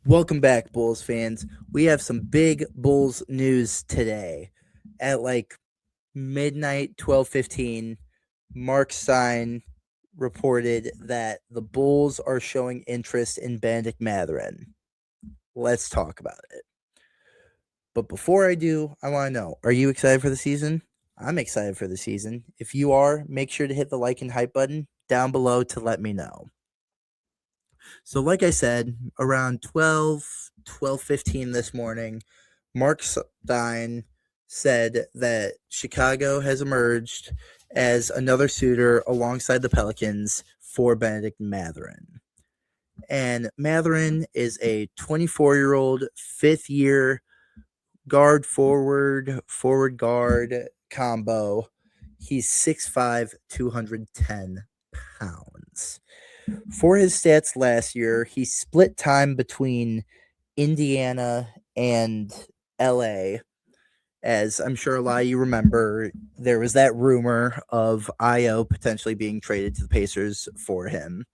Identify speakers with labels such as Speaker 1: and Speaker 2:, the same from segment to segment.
Speaker 1: Welcome back, Bulls fans. We have some big Bulls news today. At like midnight, 12:15, Marc Stein reported that the Bulls are showing interest in Bennedict Mathurin. Let's talk about it. But before I do, I want to know, are you excited for the season? I'm excited for the season. If you are, make sure to hit the like and hype button down below to let me know. So, like I said, around 12:15 this morning, Marc Stein said that Chicago has emerged as another suitor alongside the Pelicans for Bennedict Mathurin. And Mathurin is a 24-year-old, fifth-year forward guard combo. He's 6'5", 210 pounds. For his stats last year, he split time between Indiana and LA. As I'm sure a lot of you remember, there was that rumor of Io potentially being traded to the Pacers for him.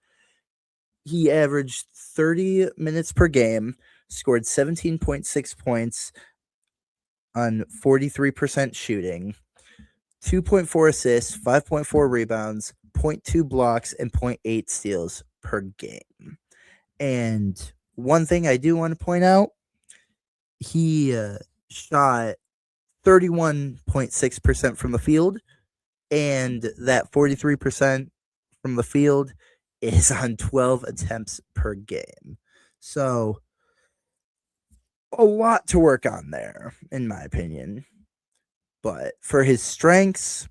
Speaker 1: He averaged 30 minutes per game, scored 17.6 points on 43% shooting, 2.4 assists, 5.4 rebounds, 0.2 blocks, and 0.8 steals per game. And one thing I do want to point out, he shot 31.6% from the field, and that 43% from the field is on 12 attempts per game. So a lot to work on there, in my opinion. But for his strengths,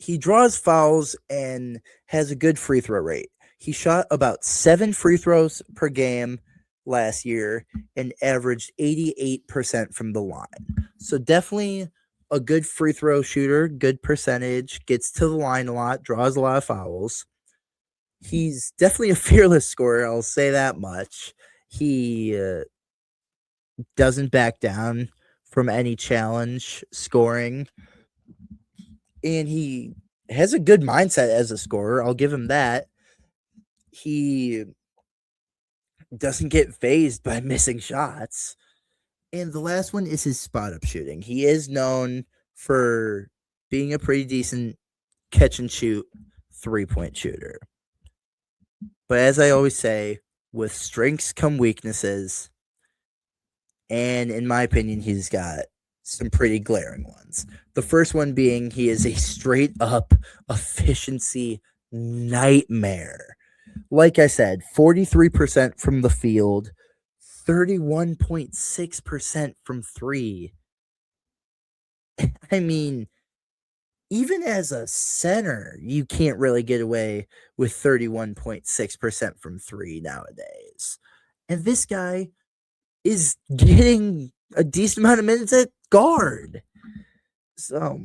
Speaker 1: he draws fouls and has a good free throw rate. He shot about 7 free throws per game last year and averaged 88% from the line. So definitely a good free throw shooter, good percentage, gets to the line a lot, draws a lot of fouls. He's definitely a fearless scorer, I'll say that much. He doesn't back down from any challenge scoring. And he has a good mindset as a scorer. I'll give him that. He doesn't get phased by missing shots. And the last one is his spot up shooting. He is known for being a pretty decent catch and shoot 3-point shooter. But as I always say, with strengths come weaknesses. And in my opinion, he's got some pretty glaring ones. The first one being he is a straight up efficiency nightmare. Like I said, 43% from the field, 31.6% from three. I mean, even as a center, you can't really get away with 31.6% from three nowadays. And this guy is getting a decent amount of minutes at guard. So,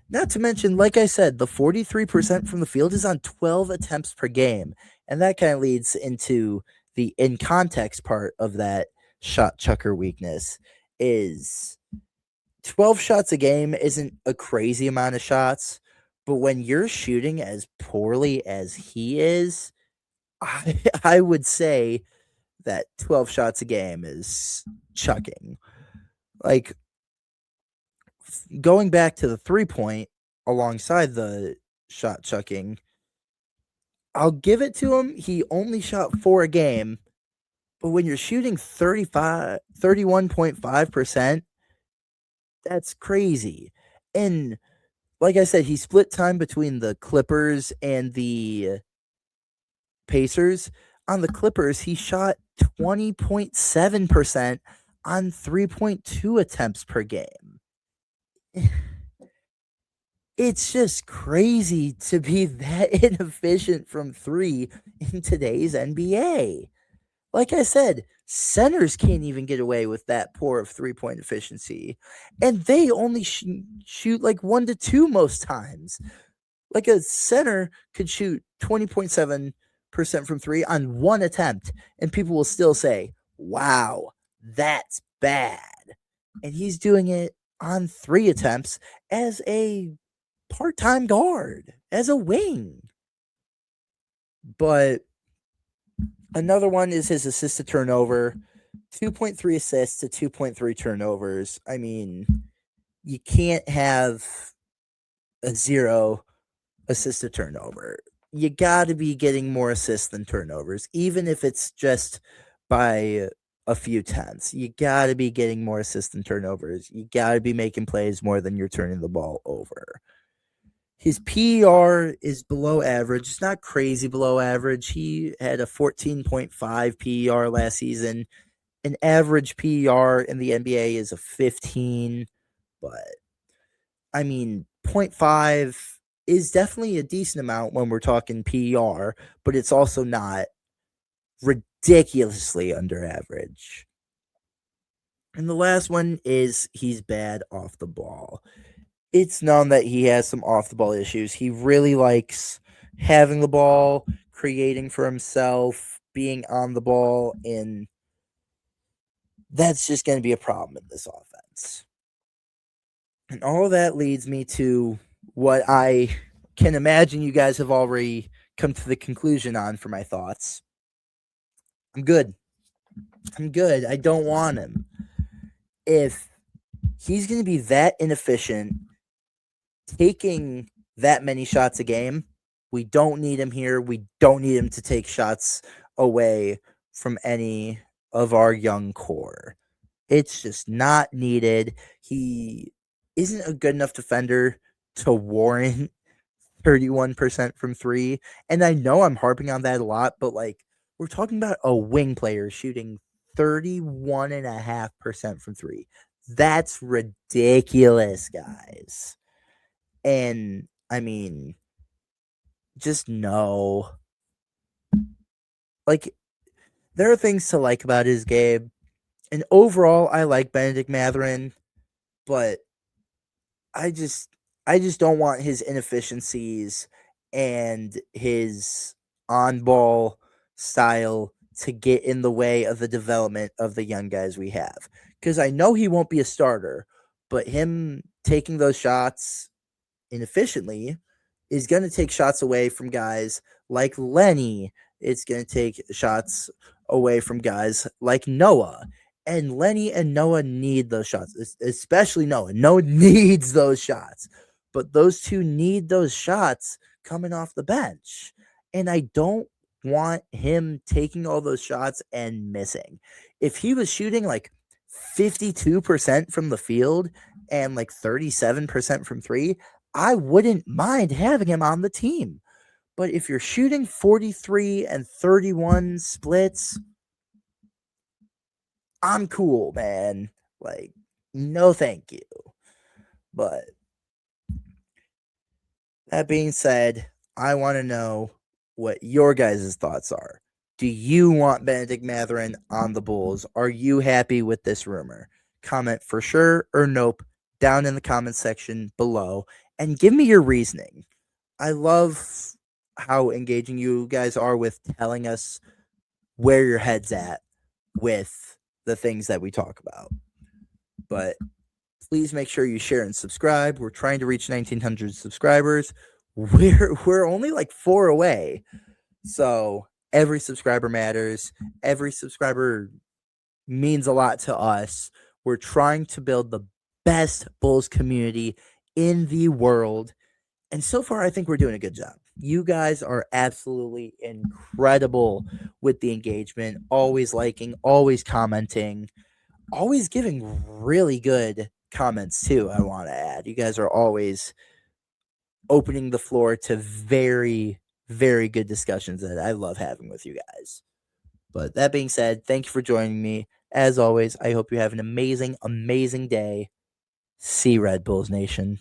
Speaker 1: not to mention, like I said, the 43% from the field is on 12 attempts per game. And that kind of leads into the in context part of that shot chucker weakness is 12 shots a game isn't a crazy amount of shots, but when you're shooting as poorly as he is, I would say that 12 shots a game is chucking. Like, going back to the 3-point alongside the shot chucking, I'll give it to him. He only shot 4 a game, but when you're shooting 31.5%, that's crazy. And like I said, he split time between the Clippers and the Pacers. On the Clippers, he shot 20.7% on 3.2 attempts per game. It's just crazy to be that inefficient from three in today's NBA. Like I said, centers can't even get away with that poor of 3-point efficiency. And they only shoot like 1 to 2 most times. Like a center could shoot 20.7% from three on 1 attempt, and people will still say, wow, that's bad. And he's doing it on 3 attempts as a part-time guard, as a wing. But Another one is his assist to turnover, 2.3 assists to 2.3 turnovers. I mean, you can't have a 0 assist to turnover. You got to be getting more assists than turnovers, even if it's just by a few tenths. You got to be getting more assists than turnovers. You got to be making plays more than you're turning the ball over. His PER is below average. It's not crazy below average. He had a 14.5 PER last season. An average PER in the NBA is a 15, but I mean, 0.5 is definitely a decent amount when we're talking PER, but it's also not ridiculously under average. And the last one is he's bad off the ball. It's known that he has some off the ball issues. He really likes having the ball, creating for himself, being on the ball, and that's just going to be a problem in this offense. And all of that leads me to what I can imagine you guys have already come to the conclusion on for my thoughts. I'm good. I don't want him. If he's going to be that inefficient, taking that many shots a game, we don't need him here. We don't need him to take shots away from any of our young core. It's just not needed. He isn't a good enough defender to warrant 31% from three. And I know I'm harping on that a lot, but like we're talking about a wing player shooting 31.5% from three. That's ridiculous, guys. And I mean, just no. Like, there are things to like about his game. And overall, I like Bennedict Mathurin, but I just don't want his inefficiencies and his on-ball style to get in the way of the development of the young guys we have. Because I know he won't be a starter, but him taking those shots inefficiently is going to take shots away from guys like Lenny. It's going to take shots away from guys like Noah. And Lenny and Noah need those shots, especially Noah. Noah needs those shots. But those two need those shots coming off the bench. And I don't want him taking all those shots and missing. If he was shooting like 52% from the field and like 37% from three, I wouldn't mind having him on the team. But if you're shooting 43 and 31 splits, I'm cool, man. Like, no thank you. But that being said, I want to know what your guys' thoughts are. Do you want Bennedict Mathurin on the Bulls? Are you happy with this rumor? Comment for sure or nope down in the comment section below and give me your reasoning. I love how engaging you guys are with telling us where your head's at with the things that we talk about. But please make sure you share and subscribe. We're trying to reach 1,900 subscribers. We're only like 4 away. So every subscriber matters. Every subscriber means a lot to us. We're trying to build the best Bulls community in the world. And so far, I think we're doing a good job. You guys are absolutely incredible with the engagement, always liking, always commenting, always giving really good comments too, I want to add. You guys are always opening the floor to very, very good discussions that I love having with you guys. But that being said, thank you for joining me. As always, I hope you have an amazing, amazing day. See Red Bulls Nation.